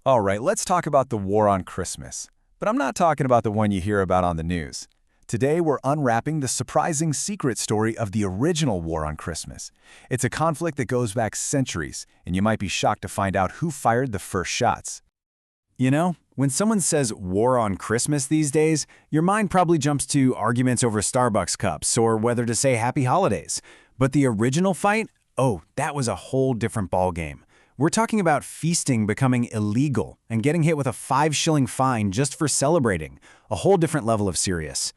All right, let's talk about the war on Christmas. But I'm not talking about the one you hear about on the news. Today, we're unwrapping the surprising secret story of the original war on Christmas. It's a conflict that goes back centuries, and you might be shocked to find out who fired the first shots. You know, when someone says war on Christmas these days, your mind probably jumps to arguments over Starbucks cups or whether to say happy holidays. But the original fight? Oh, that was a whole different ballgame. We're talking about feasting becoming illegal and getting hit with a 5-shilling fine just for celebrating, a whole different level of serious.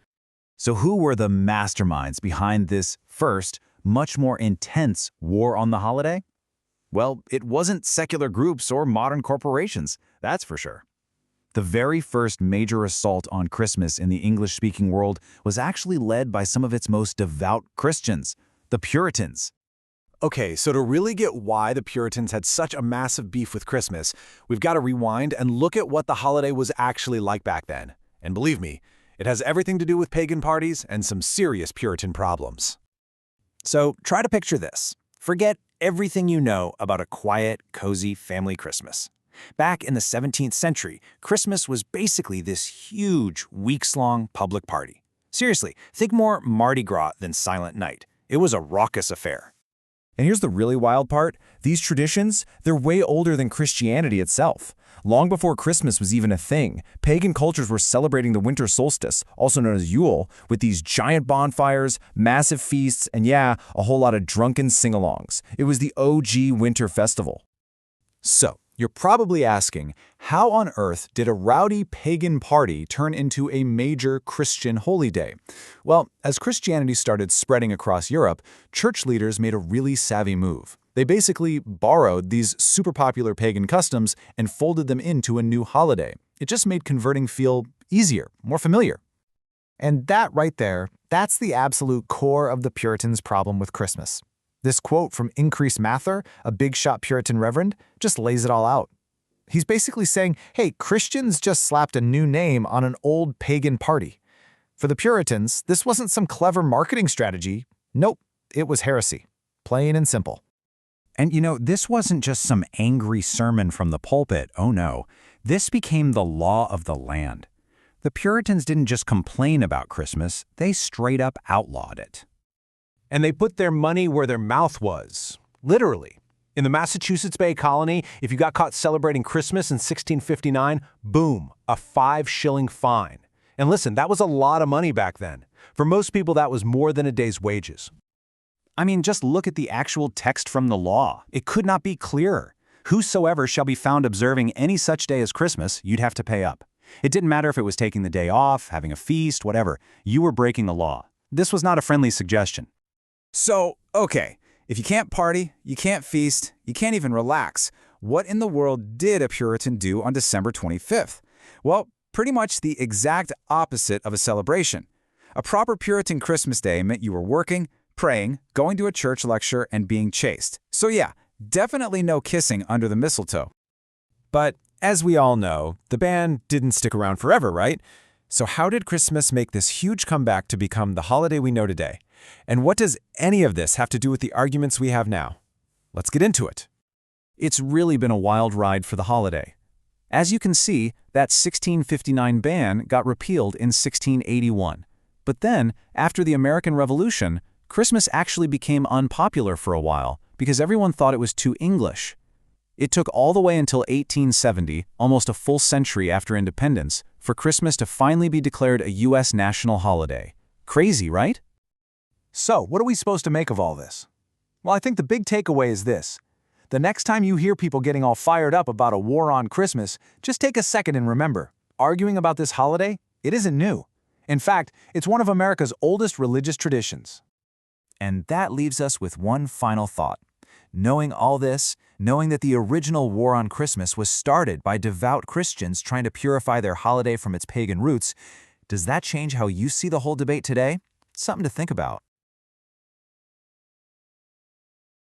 So who were the masterminds behind this first, much more intense war on the holiday? Well, it wasn't secular groups or modern corporations, that's for sure. The very first major assault on Christmas in the English-speaking world was actually led by some of its most devout Christians, the Puritans. Okay, so to really get why the Puritans had such a massive beef with Christmas, we've got to rewind and look at what the holiday was actually like back then. And believe me, it has everything to do with pagan parties and some serious Puritan problems. So try to picture this. Forget everything you know about a quiet, cozy family Christmas. Back in the 17th century, Christmas was basically this huge, weeks-long public party. Seriously, think more Mardi Gras than Silent Night. It was a raucous affair. And here's the really wild part. These traditions, they're way older than Christianity itself. Long before Christmas was even a thing, pagan cultures were celebrating the winter solstice, also known as Yule, with these giant bonfires, massive feasts, and yeah, a whole lot of drunken sing-alongs. It was the OG winter festival. So, you're probably asking, how on earth did a rowdy pagan party turn into a major Christian holy day? Well, as Christianity started spreading across Europe, church leaders made a really savvy move. They basically borrowed these super popular pagan customs and folded them into a new holiday. It just made converting feel easier, more familiar. And that right there, that's the absolute core of the Puritans' problem with Christmas. This quote from Increase Mather, a big-shot Puritan reverend, just lays it all out. He's basically saying, hey, Christians just slapped a new name on an old pagan party. For the Puritans, this wasn't some clever marketing strategy. Nope, it was heresy. Plain and simple. And you know, this wasn't just some angry sermon from the pulpit, oh no. This became the law of the land. The Puritans didn't just complain about Christmas, they straight up outlawed it. And they put their money where their mouth was, literally. In the Massachusetts Bay Colony, if you got caught celebrating Christmas in 1659, boom, a 5-shilling fine. And listen, that was a lot of money back then. For most people, that was more than a day's wages. I mean, just look at the actual text from the law. It could not be clearer. Whosoever shall be found observing any such day as Christmas, you'd have to pay up. It didn't matter if it was taking the day off, having a feast, whatever. You were breaking the law. This was not a friendly suggestion. So, okay, if you can't party, you can't feast, you can't even relax, what in the world did a Puritan do on December 25th? Well, pretty much the exact opposite of a celebration. A proper Puritan Christmas day meant you were working, praying, going to a church lecture, and being chaste. So yeah, definitely no kissing under the mistletoe. But as we all know, the ban didn't stick around forever, right? So how did Christmas make this huge comeback to become the holiday we know today? And what does any of this have to do with the arguments we have now? Let's get into it. It's really been a wild ride for the holiday. As you can see, that 1659 ban got repealed in 1681. But then, after the American Revolution, Christmas actually became unpopular for a while because everyone thought it was too English. It took all the way until 1870, almost a full century after independence, for Christmas to finally be declared a U.S. national holiday. Crazy, right? So, what are we supposed to make of all this? Well, I think the big takeaway is this. The next time you hear people getting all fired up about a war on Christmas, just take a second and remember, arguing about this holiday, it isn't new. In fact, it's one of America's oldest religious traditions. And that leaves us with one final thought. Knowing all this, knowing that the original war on Christmas was started by devout Christians trying to purify their holiday from its pagan roots, does that change how you see the whole debate today? Something to think about.